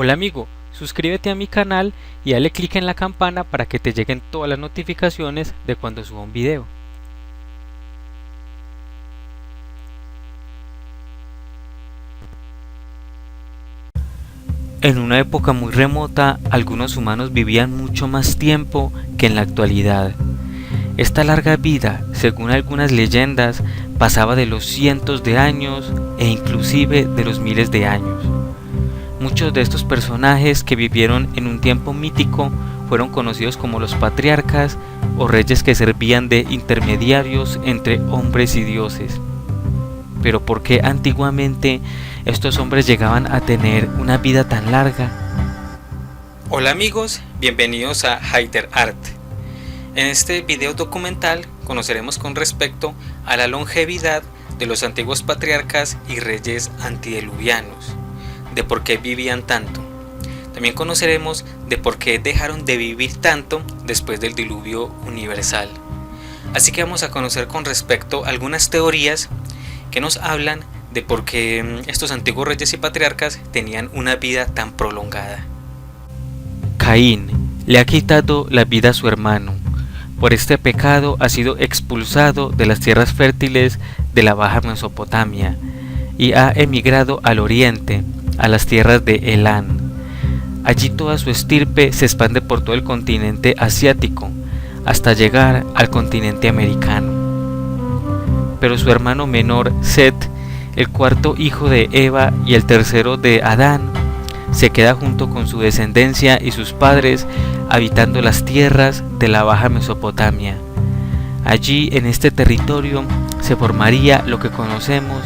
Hola amigo, suscríbete a mi canal y dale clic en la campana para que te lleguen todas las notificaciones de cuando suba un video. En una época muy remota, algunos humanos vivían mucho más tiempo que en la actualidad. Esta larga vida, según algunas leyendas, pasaba de los cientos de años e inclusive de los miles de años. Muchos de estos personajes que vivieron en un tiempo mítico fueron conocidos como los patriarcas o reyes que servían de intermediarios entre hombres y dioses. Pero ¿por qué antiguamente estos hombres llegaban a tener una vida tan larga? Hola amigos, bienvenidos a Haider Art. En este video documental conoceremos con respecto a la longevidad de los antiguos patriarcas y reyes antediluvianos, de por qué vivían tanto. También conoceremos de por qué dejaron de vivir tanto después del diluvio universal. Así que vamos a conocer con respecto a algunas teorías que nos hablan de por qué estos antiguos reyes y patriarcas tenían una vida tan prolongada. Caín le ha quitado la vida a su hermano. Por este pecado ha sido expulsado de las tierras fértiles de la Baja Mesopotamia y ha emigrado al oriente, a las tierras de Elán. Allí toda su estirpe se expande por todo el continente asiático, hasta llegar al continente americano. Pero su hermano menor, Set, el cuarto hijo de Eva y el tercero de Adán, se queda junto con su descendencia y sus padres habitando las tierras de la Baja Mesopotamia. Allí, en este territorio, se formaría lo que conocemos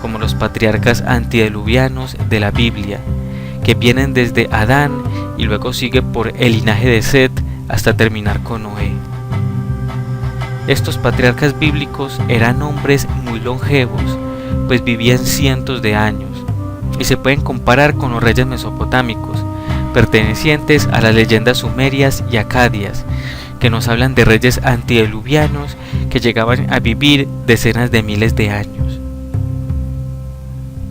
como los patriarcas antediluvianos de la Biblia, que vienen desde Adán y luego sigue por el linaje de Set hasta terminar con Noé. Estos patriarcas bíblicos eran hombres muy longevos, pues vivían cientos de años, y se pueden comparar con los reyes mesopotámicos, pertenecientes a las leyendas sumerias y acadias, que nos hablan de reyes antediluvianos que llegaban a vivir decenas de miles de años.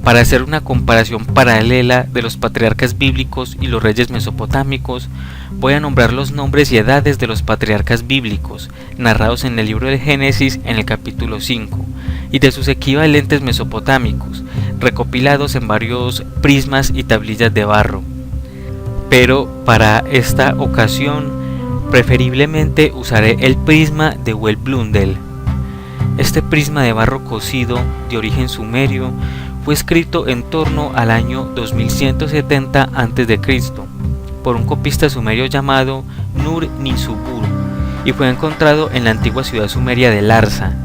Para hacer una comparación paralela de los patriarcas bíblicos y los reyes mesopotámicos, voy a nombrar los nombres y edades de los patriarcas bíblicos, narrados en el libro del Génesis en el capítulo 5, y de sus equivalentes mesopotámicos, recopilados en varios prismas y tablillas de barro. Pero para esta ocasión, preferiblemente usaré el prisma de Wellblundell. Este prisma de barro cocido, de origen sumerio, fue escrito en torno al año 2170 a.C. por un copista sumerio llamado Nur-Ninsubur y fue encontrado en la antigua ciudad sumeria de Larsa.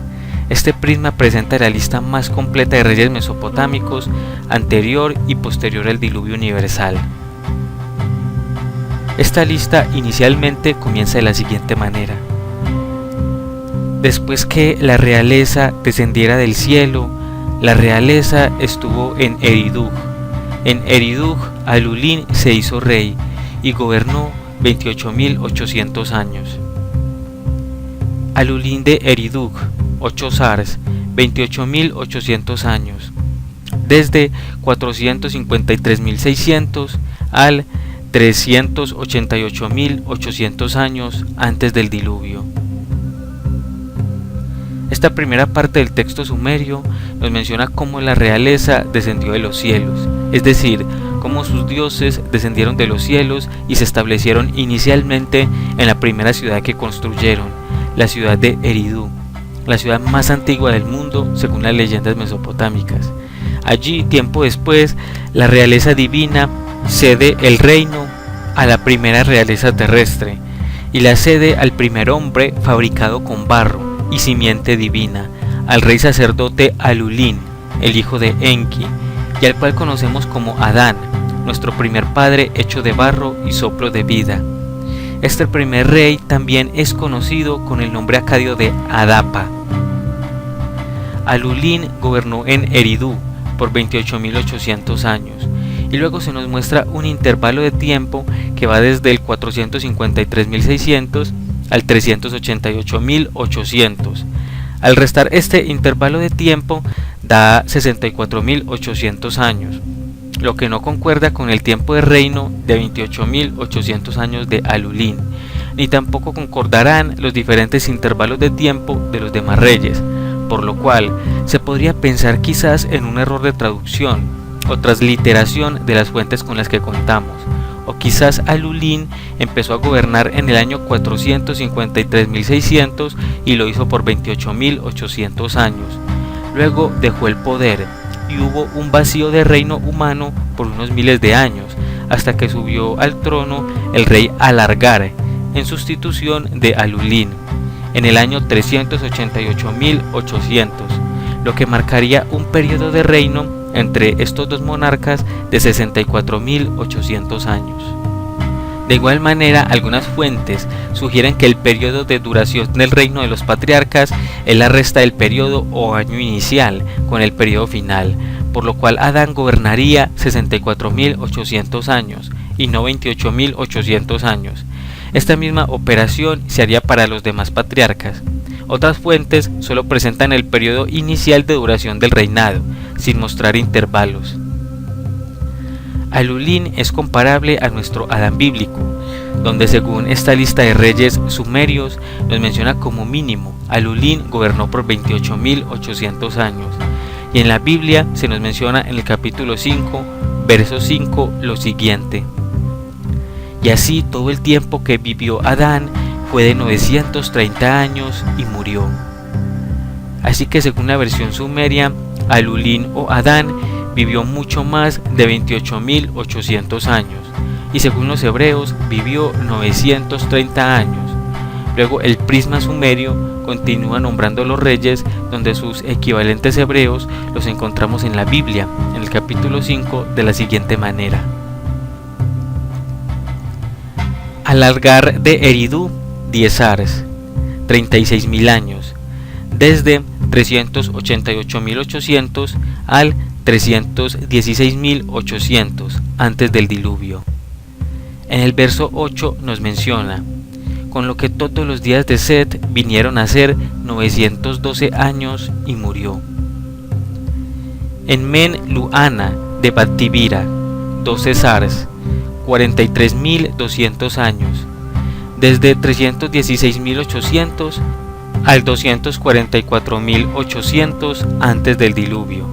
Este prisma presenta la lista más completa de reyes mesopotámicos anterior y posterior al diluvio universal. Esta lista inicialmente comienza de la siguiente manera. Después que la realeza descendiera del cielo, la realeza estuvo en Eriduj. En Eriduj, Alulín se hizo rey y gobernó 28.800 años. Alulín de Eriduj, 8 sars, 28.800 años, desde 453.600 al 388.800 años antes del diluvio. Esta primera parte del texto sumerio nos menciona cómo la realeza descendió de los cielos, es decir, cómo sus dioses descendieron de los cielos y se establecieron inicialmente en la primera ciudad que construyeron, la ciudad de Eridu, la ciudad más antigua del mundo según las leyendas mesopotámicas. Allí, tiempo después, la realeza divina cede el reino a la primera realeza terrestre y la cede al primer hombre fabricado con barro y simiente divina, al rey sacerdote Alulín, el hijo de Enki, y al cual conocemos como Adán, nuestro primer padre hecho de barro y soplo de vida. Este primer rey también es conocido con el nombre acadio de Adapa. Alulín gobernó en Eridu por 28.800 años, y luego se nos muestra un intervalo de tiempo que va desde el 453.600 al 388.800. Al restar este intervalo de tiempo da 64.800 años. lo que no concuerda con el tiempo de reino de 28.800 años de Alulín, ni tampoco concordarán los diferentes intervalos de tiempo de los demás reyes, por lo cual se podría pensar quizás en un error de traducción o transliteración de las fuentes con las que contamos, o quizás Alulín empezó a gobernar en el año 453.600 y lo hizo por 28.800 años. Luego dejó el poder y hubo un vacío de reino humano por unos miles de años, hasta que subió al trono el rey Alargar, en sustitución de Alulín, en el año 388.800, lo que marcaría un periodo de reino entre estos dos monarcas de 64.800 años. De igual manera, algunas fuentes sugieren que el periodo de duración del reino de los patriarcas es la resta del periodo o año inicial con el periodo final, por lo cual Adán gobernaría 64.800 años y no 28.800 años. Esta misma operación se haría para los demás patriarcas. Otras fuentes solo presentan el periodo inicial de duración del reinado, sin mostrar intervalos. Alulín es comparable a nuestro Adán bíblico, donde según esta lista de reyes sumerios nos menciona como mínimo Alulín gobernó por 28.800 años, y en la Biblia se nos menciona en el capítulo 5, verso 5 lo siguiente: y así todo el tiempo que vivió Adán fue de 930 años y murió. Así que según la versión sumeria, Alulín o Adán vivió mucho más de 28.800 años, y según los hebreos vivió 930 años. Luego el prisma sumerio continúa nombrando los reyes, donde sus equivalentes hebreos los encontramos en la Biblia, en el capítulo 5, de la siguiente manera: Alargar de Eridú, 10 ars, 36.000 años, desde 388.800 al 316.800 antes del diluvio. En el verso 8 nos menciona: con lo que todos los días de Set vinieron a ser 912 años y murió. En Men Luana de Batibira, 12 sars, 43.200 años, desde 316.800 al 244.800 antes del diluvio.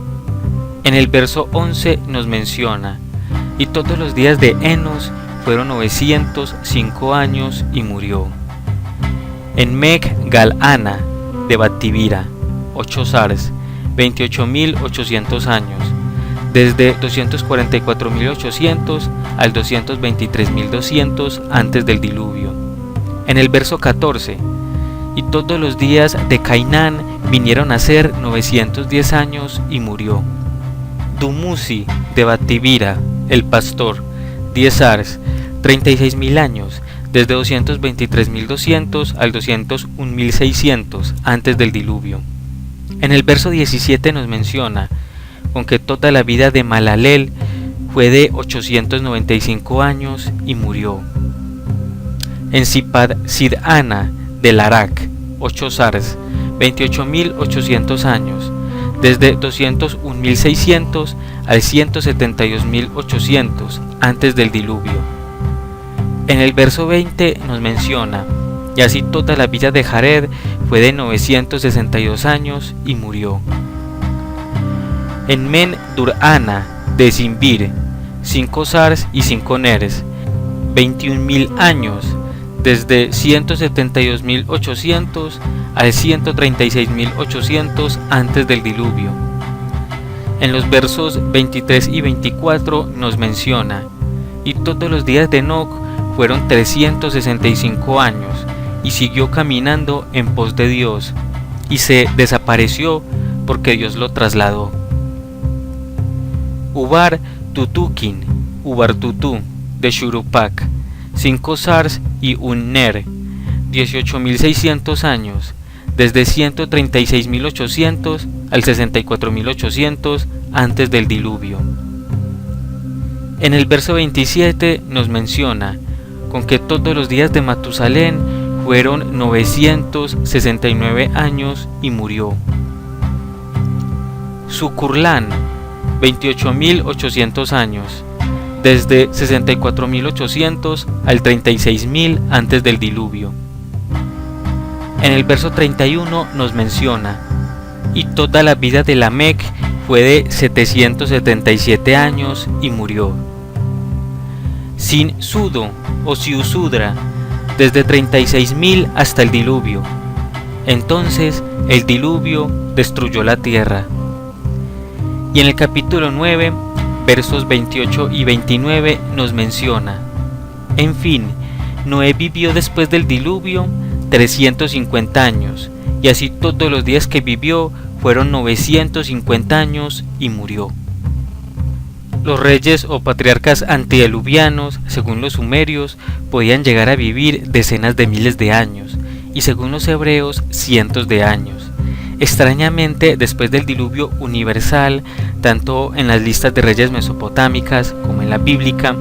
En el verso 11 nos menciona: y todos los días de Enos fueron 905 años y murió. En Meg Galana de Batibira, 8 sars, 28.800 años, desde 244.800 al 223.200 antes del diluvio. En el verso 14: y todos los días de Cainán vinieron a ser 910 años y murió. Dumuzi de Batibira, el pastor, 10 ars, 36.000 años, desde 223.200 al 201.600 antes del diluvio. En el verso 17 nos menciona: con que toda la vida de Malalel fue de 895 años y murió. En Sipad Sidana de Larak, 8 sars, 28.800 años, desde 201.600 al 172.800 antes del diluvio. En el verso 20 nos menciona: y así toda la vida de Jared fue de 962 años y murió. En Men Durana de Zimbir, 5 sars y 5 neres, 21.000 años, desde 172.800 al 136.800 antes del diluvio. En los versos 23 y 24 nos menciona: y todos los días de Enoc fueron 365 años, y siguió caminando en pos de Dios, y se desapareció porque Dios lo trasladó. Ubar Tutukin, Ubartutú de Shurupak, 5 sars y un ner, 18.600 años, desde 136.800 al 64.800 antes del diluvio. En el verso 27 nos menciona: con que todos los días de Matusalén fueron 969 años y murió. Sucurlán 28.800 años, desde 64.800 al 36.000 antes del diluvio. En el verso 31 nos menciona: y toda la vida de Lamec fue de 777 años y murió. Sin Sudo o Siusudra, desde 36.000 hasta el diluvio. Entonces el diluvio destruyó la tierra. Y en el capítulo 9, versos 28 y 29 nos menciona: en fin, Noé vivió después del diluvio 350 años, y así todos los días que vivió fueron 950 años y murió. Los reyes o patriarcas antediluvianos, según los sumerios, podían llegar a vivir decenas de miles de años, y según los hebreos, cientos de años. Extrañamente, después del diluvio universal, tanto en las listas de reyes mesopotámicas como en la bíblica,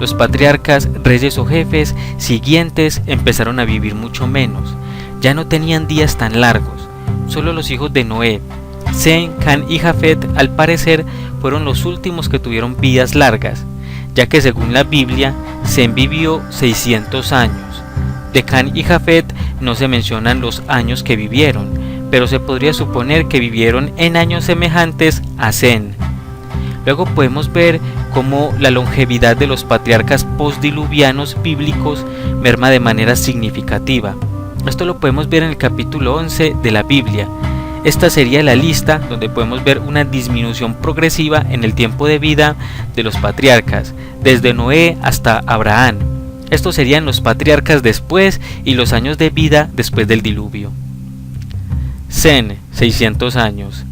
los patriarcas, reyes o jefes siguientes empezaron a vivir mucho menos. Ya no tenían días tan largos. Solo los hijos de Noé, Sem, Cam y Jafet, al parecer, fueron los últimos que tuvieron vidas largas, ya que según la Biblia, Sem vivió 600 años. De Cam y Jafet no se mencionan los años que vivieron, pero se podría suponer que vivieron en años semejantes a Sem. Luego podemos ver cómo la longevidad de los patriarcas postdiluvianos bíblicos merma de manera significativa. Esto lo podemos ver en el capítulo 11 de la Biblia. Esta sería la lista donde podemos ver una disminución progresiva en el tiempo de vida de los patriarcas, desde Noé hasta Abraham. Estos serían los patriarcas después y los años de vida después del diluvio. Sem, 600 años.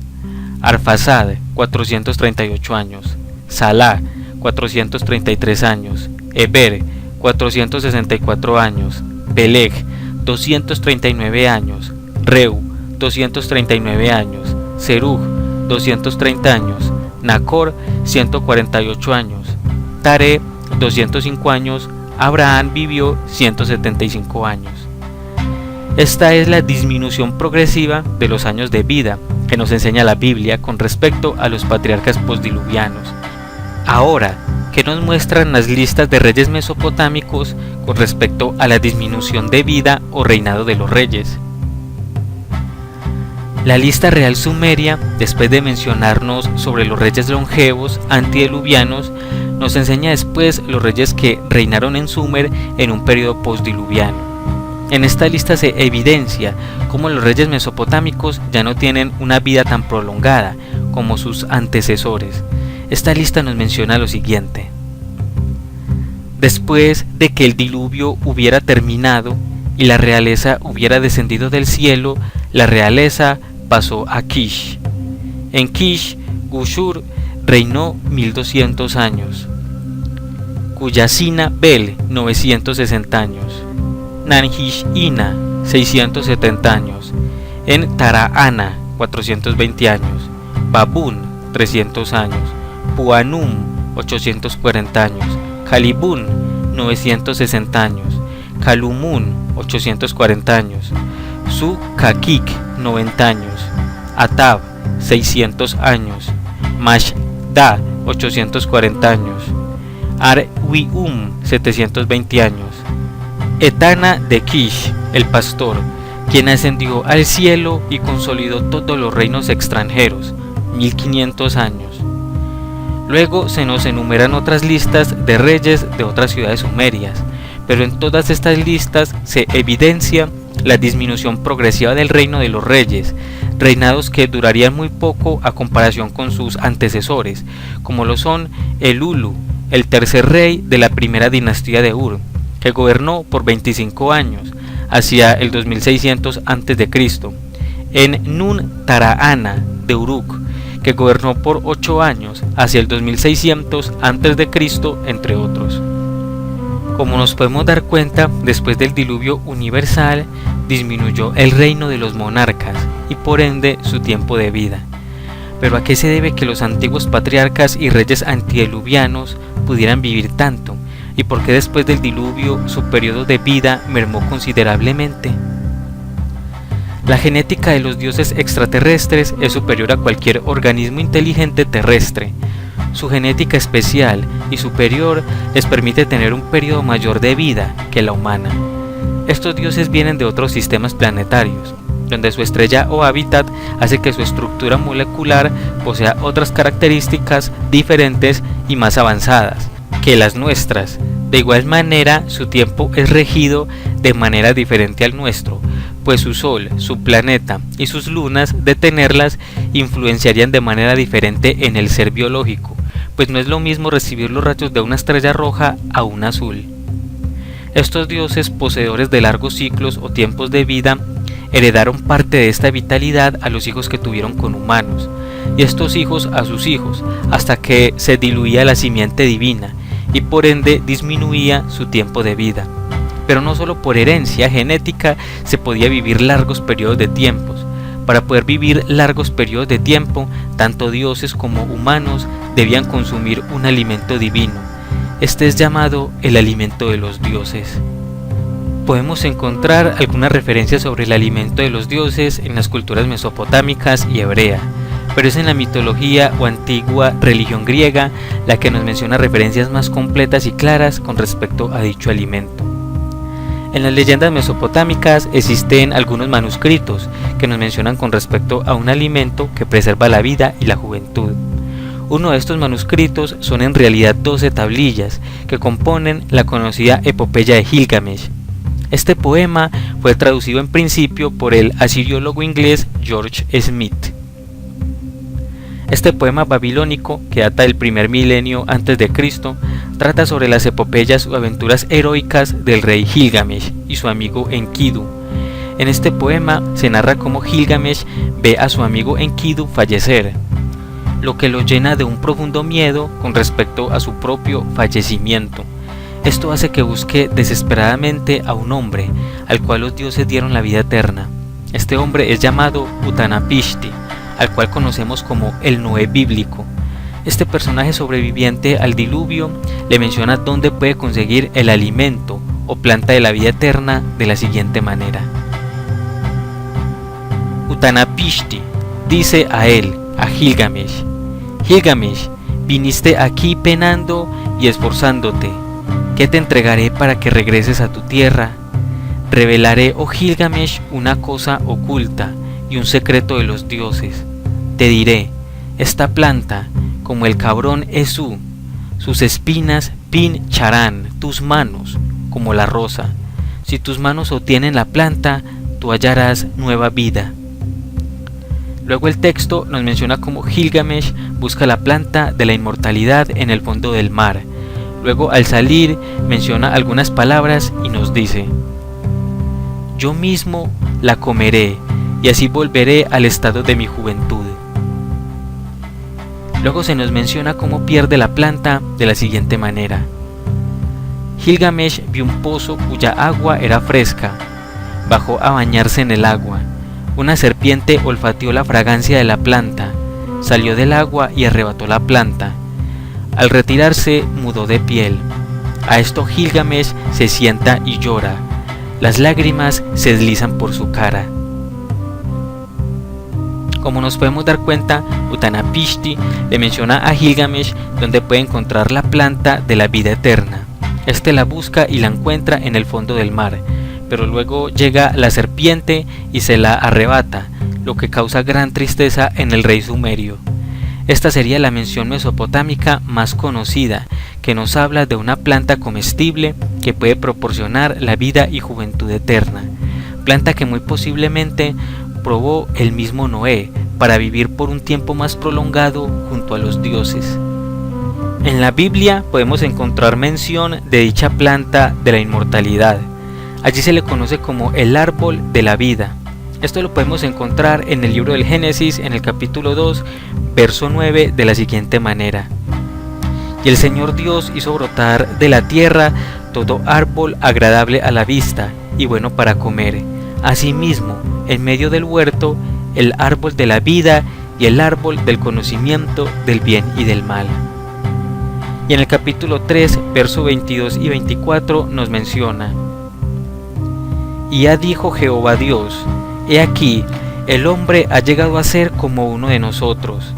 Arfaxad, 438 años. Salah, 433 años. Eber, 464 años. Peleg, 239 años. Reu, 239 años. Serug, 230 años. Nacor, 148 años. Tare, 205 años. Abraham vivió 175 años. Esta es la disminución progresiva de los años de vida que nos enseña la Biblia con respecto a los patriarcas postdiluvianos. Ahora, ¿qué nos muestran las listas de reyes mesopotámicos con respecto a la disminución de vida o reinado de los reyes? La lista real sumeria, después de mencionarnos sobre los reyes longevos antediluvianos, nos enseña después los reyes que reinaron en Sumer en un periodo postdiluviano. En esta lista se evidencia cómo los reyes mesopotámicos ya no tienen una vida tan prolongada como sus antecesores. Esta lista nos menciona lo siguiente: después de que el diluvio hubiera terminado y la realeza hubiera descendido del cielo, la realeza pasó a Kish. En Kish, Gushur reinó 1200 años. Cuyasina Bel, 960 años. Nanjishina, 670 años. En Taraana, 420 años. Babun, 300 años. Puanum, 840 años. Calibun, 960 años. Calumun, 840 años. Su Kakik, 90 años. Atab, 600 años. Mashda, 840 años. Arwium, 720 años. Etana de Kish, el pastor, quien ascendió al cielo y consolidó todos los reinos extranjeros, 1500 años. Luego se nos enumeran otras listas de reyes de otras ciudades sumerias, pero en todas estas listas se evidencia la disminución progresiva del reino de los reyes, reinados que durarían muy poco a comparación con sus antecesores, como lo son Elulu, el tercer rey de la primera dinastía de Ur, que gobernó por 25 años, hacia el 2600 a.C., en Nun Taraana de Uruk, que gobernó por 8 años, hacia el 2600 a.C., entre otros. Como nos podemos dar cuenta, después del diluvio universal, disminuyó el reino de los monarcas y por ende su tiempo de vida. Pero ¿a qué se debe que los antiguos patriarcas y reyes antediluvianos pudieran vivir tanto? ¿Y por qué después del diluvio su periodo de vida mermó considerablemente? La genética de los dioses extraterrestres es superior a cualquier organismo inteligente terrestre. Su genética especial y superior les permite tener un periodo mayor de vida que la humana. Estos dioses vienen de otros sistemas planetarios, donde su estrella o hábitat hace que su estructura molecular posea otras características diferentes y más avanzadas que las nuestras. De igual manera, su tiempo es regido de manera diferente al nuestro, pues su Sol, su planeta y sus lunas, de tenerlas, influenciarían de manera diferente en el ser biológico, pues no es lo mismo recibir los rayos de una estrella roja a una azul. Estos dioses, poseedores de largos ciclos o tiempos de vida, heredaron parte de esta vitalidad a los hijos que tuvieron con humanos, y estos hijos a sus hijos, hasta que se diluía la simiente divina, y por ende disminuía su tiempo de vida. Pero no solo por herencia genética se podía vivir largos periodos de tiempos. Para poder vivir largos periodos de tiempo, tanto dioses como humanos debían consumir un alimento divino. Este es llamado el alimento de los dioses. Podemos encontrar algunas referencias sobre el alimento de los dioses en las culturas mesopotámicas y hebrea, pero es en la mitología o antigua religión griega la que nos menciona referencias más completas y claras con respecto a dicho alimento. En las leyendas mesopotámicas existen algunos manuscritos que nos mencionan con respecto a un alimento que preserva la vida y la juventud. Uno de estos manuscritos son en realidad 12 tablillas que componen la conocida epopeya de Gilgamesh. Este poema fue traducido en principio por el asiriólogo inglés George Smith. Este poema babilónico, que data del primer milenio antes de Cristo, trata sobre las epopeyas o aventuras heroicas del rey Gilgamesh y su amigo Enkidu. En este poema se narra cómo Gilgamesh ve a su amigo Enkidu fallecer, lo que lo llena de un profundo miedo con respecto a su propio fallecimiento. Esto hace que busque desesperadamente a un hombre al cual los dioses dieron la vida eterna. Este hombre es llamado Utanapishti, al cual conocemos como el Noé bíblico. Este personaje sobreviviente al diluvio le menciona dónde puede conseguir el alimento o planta de la vida eterna de la siguiente manera. Utanapishti dice a él, a Gilgamesh: Gilgamesh, viniste aquí penando y esforzándote. ¿Qué te entregaré para que regreses a tu tierra? Revelaré, oh Gilgamesh, una cosa oculta y un secreto de los dioses. Te diré, esta planta, como el cabrón Esú, sus espinas pincharán tus manos como la rosa. Si tus manos sostienen la planta, tú hallarás nueva vida. Luego el texto nos menciona cómo Gilgamesh busca la planta de la inmortalidad en el fondo del mar. Luego, al salir, menciona algunas palabras y nos dice: yo mismo la comeré y así volveré al estado de mi juventud. Luego se nos menciona cómo pierde la planta de la siguiente manera. Gilgamesh vio un pozo cuya agua era fresca. Bajó a bañarse en el agua. Una serpiente olfateó la fragancia de la planta. Salió del agua y arrebató la planta. Al retirarse, mudó de piel. A esto Gilgamesh se sienta y llora. Las lágrimas se deslizan por su cara. Como nos podemos dar cuenta, Utanapishti le menciona a Gilgamesh donde puede encontrar la planta de la vida eterna. Este la busca y la encuentra en el fondo del mar, pero luego llega la serpiente y se la arrebata, lo que causa gran tristeza en el rey sumerio. Esta sería la mención mesopotámica más conocida, que nos habla de una planta comestible que puede proporcionar la vida y juventud eterna, planta que muy posiblemente probó el mismo Noé para vivir por un tiempo más prolongado junto a los dioses. En la Biblia podemos encontrar mención de dicha planta de la inmortalidad. Allí se le conoce como el árbol de la vida. Esto lo podemos encontrar en el libro del Génesis, en el capítulo 2, verso 9, de la siguiente manera: y el Señor Dios hizo brotar de la tierra todo árbol agradable a la vista y bueno para comer. Asimismo, en medio del huerto, el árbol de la vida y el árbol del conocimiento del bien y del mal. Y en el capítulo 3, verso 22 y 24 nos menciona: y ya dijo Jehová Dios, He aquí, el hombre ha llegado a ser como uno de nosotros,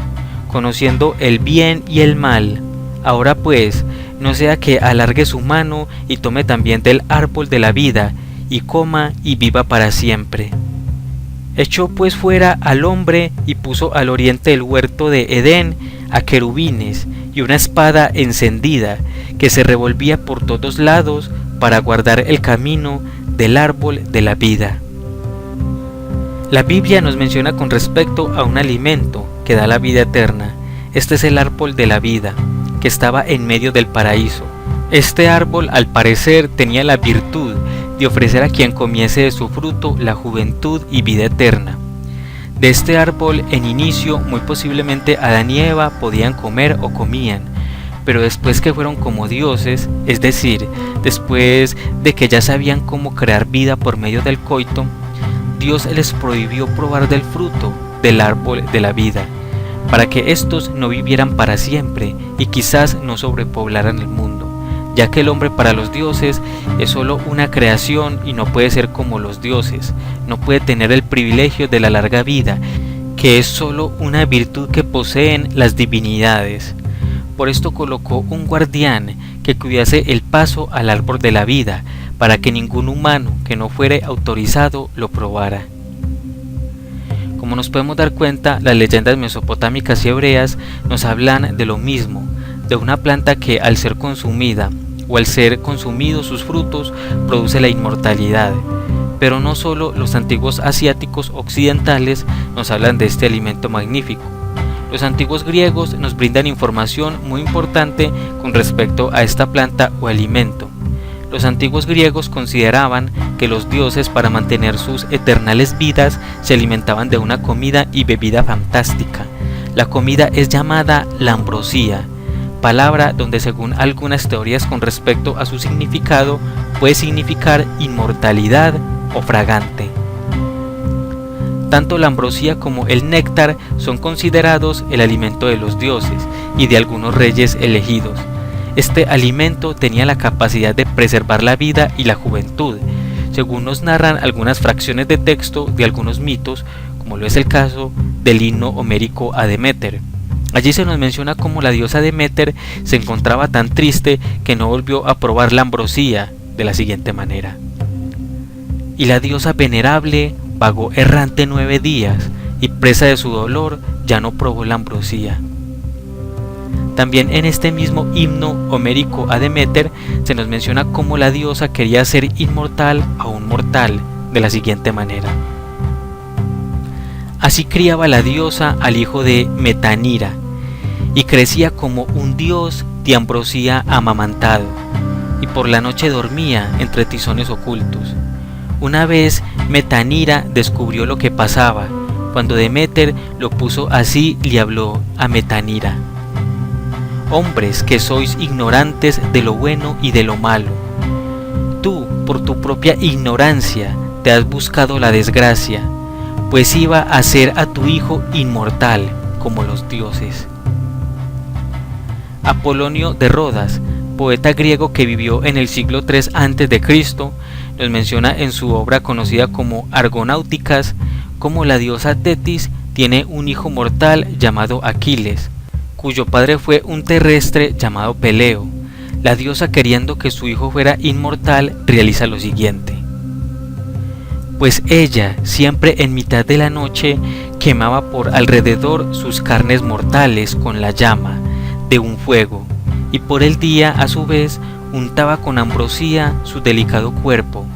conociendo el bien y el mal. Ahora pues, no sea que alargue su mano y tome también del árbol de la vida, y coma y viva para siempre. Echó pues fuera al hombre y puso al oriente del huerto de Edén a querubines y una espada encendida que se revolvía por todos lados para guardar el camino del árbol de la vida. La Biblia nos menciona con respecto a un alimento que da la vida eterna. Este es el árbol de la vida, que estaba en medio del paraíso. Este árbol, al parecer, tenía la virtud de ofrecer a quien comiese de su fruto la juventud y vida eterna. De este árbol, en inicio, muy posiblemente Adán y Eva podían comer o comían, pero después que fueron como dioses, es decir, después de que ya sabían cómo crear vida por medio del coito, Dios les prohibió probar del fruto del árbol de la vida, para que éstos no vivieran para siempre y quizás no sobrepoblaran el mundo, ya que el hombre para los dioses es solo una creación y no puede ser como los dioses, no puede tener el privilegio de la larga vida, que es solo una virtud que poseen las divinidades. Por esto colocó un guardián que cuidase el paso al árbol de la vida, para que ningún humano que no fuere autorizado lo probara. Como nos podemos dar cuenta, las leyendas mesopotámicas y hebreas nos hablan de lo mismo, de una planta que al ser consumida o al ser consumidos sus frutos produce la inmortalidad. Pero no solo los antiguos asiáticos occidentales nos hablan de este alimento magnífico. Los antiguos griegos nos brindan información muy importante con respecto a esta planta o alimento. Los antiguos griegos consideraban que los dioses, para mantener sus eternales vidas, se alimentaban de una comida y bebida fantástica. La comida es llamada la ambrosía, palabra donde según algunas teorías con respecto a su significado puede significar inmortalidad o fragante. Tanto la ambrosía como el néctar son considerados el alimento de los dioses y de algunos reyes elegidos. Este alimento tenía la capacidad de preservar la vida y la juventud, según nos narran algunas fracciones de texto de algunos mitos, como lo es el caso del himno homérico a Deméter. Allí se nos menciona cómo la diosa Deméter se encontraba tan triste que no volvió a probar la ambrosía de la siguiente manera: y la diosa venerable vagó errante 9 días, y presa de su dolor ya no probó la ambrosía. También en este mismo himno homérico a Deméter se nos menciona cómo la diosa quería hacer inmortal a un mortal de la siguiente manera: así criaba la diosa al hijo de Metanira, y crecía como un dios de ambrosía amamantado, y por la noche dormía entre tizones ocultos. Una vez Metanira descubrió lo que pasaba. Cuando Deméter lo puso así, le habló a Metanira: hombres que sois ignorantes de lo bueno y de lo malo, tú por tu propia ignorancia te has buscado la desgracia, pues iba a hacer a tu hijo inmortal como los dioses. Apolonio de Rodas, poeta griego que vivió en el siglo III a.C., nos menciona en su obra conocida como Argonáuticas cómo la diosa Tetis tiene un hijo mortal llamado Aquiles, cuyo padre fue un terrestre llamado Peleo. La diosa, queriendo que su hijo fuera inmortal, realiza lo siguiente: pues ella siempre en mitad de la noche quemaba por alrededor sus carnes mortales con la llama de un fuego, y por el día a su vez untaba con ambrosía su delicado cuerpo,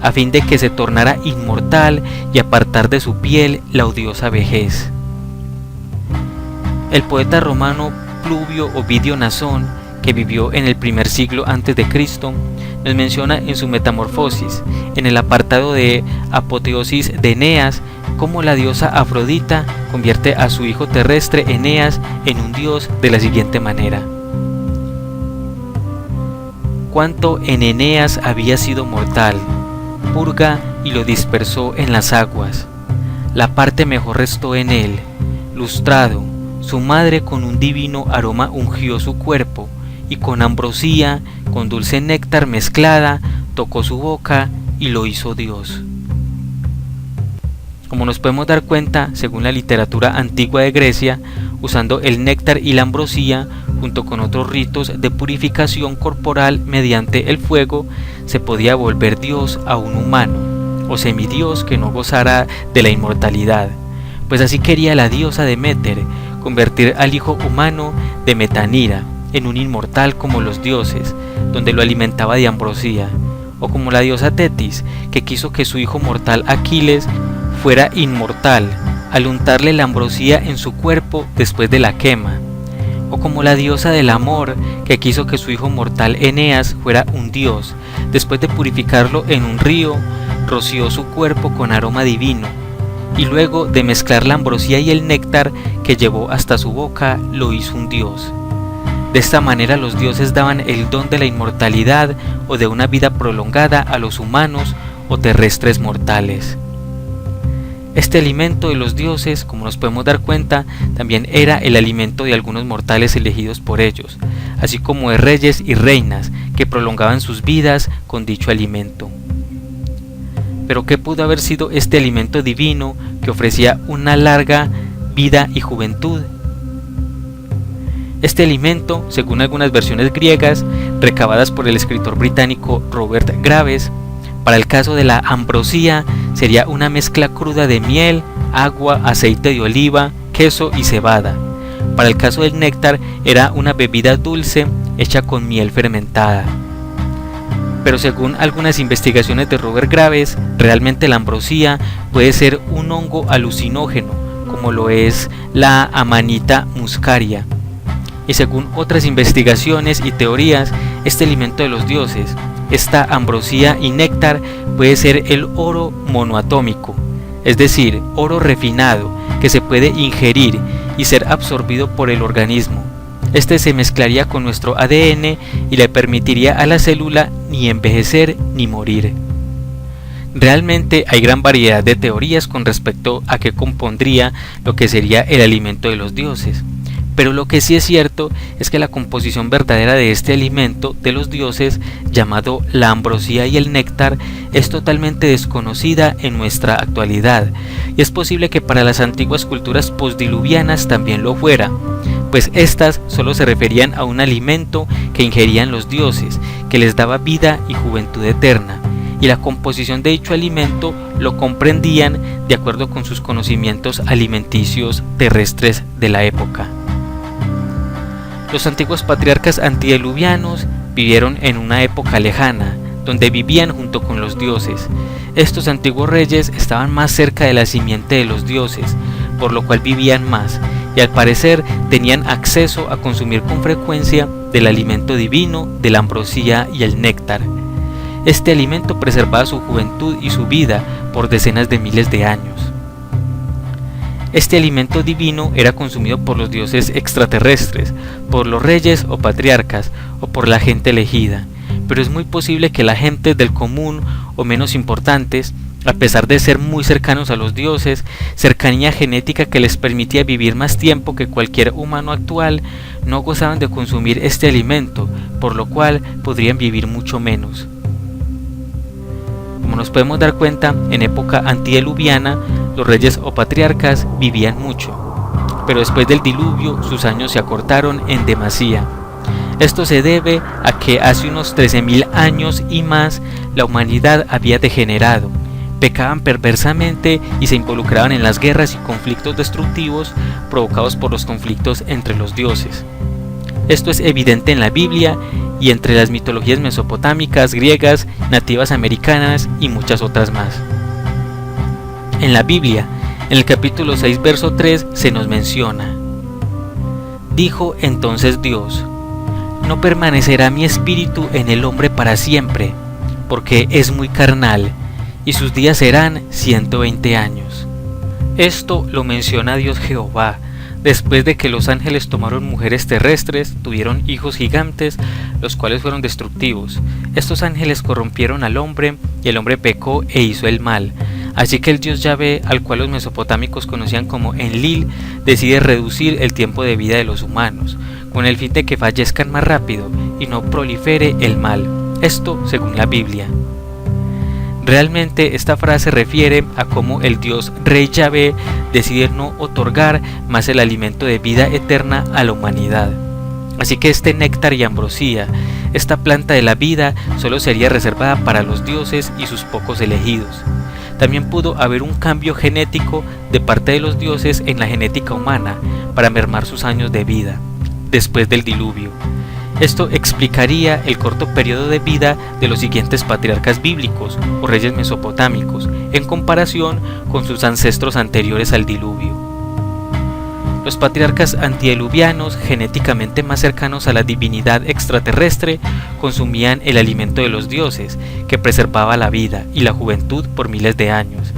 a fin de que se tornara inmortal y apartar de su piel la odiosa vejez. El poeta romano Pluvio Ovidio Nasón, que vivió en el primer siglo a.C., nos menciona en su Metamorfosis, en el apartado de Apoteosis de Eneas, cómo la diosa Afrodita convierte a su hijo terrestre Eneas en un dios de la siguiente manera: cuanto en Eneas había sido mortal, purga y lo dispersó en las aguas. La parte mejor restó en él, lustrado. Su madre con un divino aroma ungió su cuerpo, y con ambrosía, con dulce néctar mezclada, tocó su boca y lo hizo Dios. como nos podemos dar cuenta según la literatura antigua de Grecia, usando el néctar y la ambrosía, junto con otros ritos de purificación corporal mediante el fuego, se podía volver Dios a un humano, o semidios que no gozara de la inmortalidad, pues así quería la diosa Deméter, convertir al hijo humano de Metanira en un inmortal como los dioses, donde lo alimentaba de ambrosía, o como la diosa Tetis, que quiso que su hijo mortal Aquiles fuera inmortal, al untarle la ambrosía en su cuerpo después de la quema, o como la diosa del amor, que quiso que su hijo mortal Eneas fuera un dios, después de purificarlo en un río, roció su cuerpo con aroma divino, y luego de mezclar la ambrosía y el néctar que llevó hasta su boca, lo hizo un dios. De esta manera los dioses daban el don de la inmortalidad o de una vida prolongada a los humanos o terrestres mortales. Este alimento de los dioses, como nos podemos dar cuenta, también era el alimento de algunos mortales elegidos por ellos, así como de reyes y reinas que prolongaban sus vidas con dicho alimento. Pero ¿qué pudo haber sido este alimento divino que ofrecía una larga vida y juventud? Este alimento, según algunas versiones griegas, recabadas por el escritor británico Robert Graves, para el caso de la ambrosía, sería una mezcla cruda de miel, agua, aceite de oliva, queso y cebada. Para el caso del néctar, era una bebida dulce hecha con miel fermentada. Pero según algunas investigaciones de Robert Graves, realmente la ambrosía puede ser un hongo alucinógeno, como lo es la Amanita muscaria. Y según otras investigaciones y teorías, este alimento de los dioses, esta ambrosía y néctar, puede ser el oro monoatómico, es decir, oro refinado que se puede ingerir y ser absorbido por el organismo. Este se mezclaría con nuestro ADN y le permitiría a la célula ni envejecer ni morir. Realmente hay gran variedad de teorías con respecto a qué compondría lo que sería el alimento de los dioses. Pero lo que sí es cierto es que la composición verdadera de este alimento de los dioses, llamado la ambrosía y el néctar, es totalmente desconocida en nuestra actualidad, y es posible que para las antiguas culturas postdiluvianas también lo fuera, pues estas solo se referían a un alimento que ingerían los dioses, que les daba vida y juventud eterna, y la composición de dicho alimento lo comprendían de acuerdo con sus conocimientos alimenticios terrestres de la época. Los antiguos patriarcas antediluvianos vivieron en una época lejana, donde vivían junto con los dioses. Estos antiguos reyes estaban más cerca de la simiente de los dioses, por lo cual vivían más, y al parecer tenían acceso a consumir con frecuencia del alimento divino, de la ambrosía y el néctar. Este alimento preservaba su juventud y su vida por decenas de miles de años. Este alimento divino era consumido por los dioses extraterrestres, por los reyes o patriarcas, o por la gente elegida, pero es muy posible que la gente del común o menos importantes, a pesar de ser muy cercanos a los dioses, cercanía genética que les permitía vivir más tiempo que cualquier humano actual, no gozaban de consumir este alimento, por lo cual podrían vivir mucho menos. Como nos podemos dar cuenta, en época antediluviana, los reyes o patriarcas vivían mucho, pero después del diluvio sus años se acortaron en demasía. Esto se debe a que hace unos 13.000 años y más la humanidad había degenerado, pecaban perversamente y se involucraban en las guerras y conflictos destructivos provocados por los conflictos entre los dioses. Esto es evidente en la Biblia y entre las mitologías mesopotámicas, griegas, nativas americanas y muchas otras más. En la Biblia, en el capítulo 6, verso 3, se nos menciona: dijo entonces Dios: no permanecerá mi espíritu en el hombre para siempre, porque es muy carnal, y sus días serán 120 años. Esto lo menciona Dios Jehová, después de que los ángeles tomaron mujeres terrestres, tuvieron hijos gigantes, los cuales fueron destructivos. Estos ángeles corrompieron al hombre, y el hombre pecó e hizo el mal. Así que el dios Yahvé, al cual los mesopotámicos conocían como Enlil, decide reducir el tiempo de vida de los humanos, con el fin de que fallezcan más rápido y no prolifere el mal. Esto según la Biblia. Realmente esta frase refiere a cómo el dios Rey Yahvé decide no otorgar más el alimento de vida eterna a la humanidad. Así que este néctar y ambrosía, esta planta de la vida, solo sería reservada para los dioses y sus pocos elegidos. También pudo haber un cambio genético de parte de los dioses en la genética humana para mermar sus años de vida después del diluvio. Esto explicaría el corto periodo de vida de los siguientes patriarcas bíblicos o reyes mesopotámicos en comparación con sus ancestros anteriores al diluvio. Los patriarcas antidiluvianos, genéticamente más cercanos a la divinidad extraterrestre, consumían el alimento de los dioses, que preservaba la vida y la juventud por miles de años.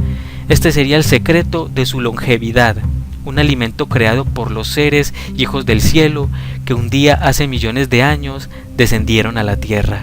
Este sería el secreto de su longevidad, un alimento creado por los seres hijos del cielo que un día hace millones de años descendieron a la tierra.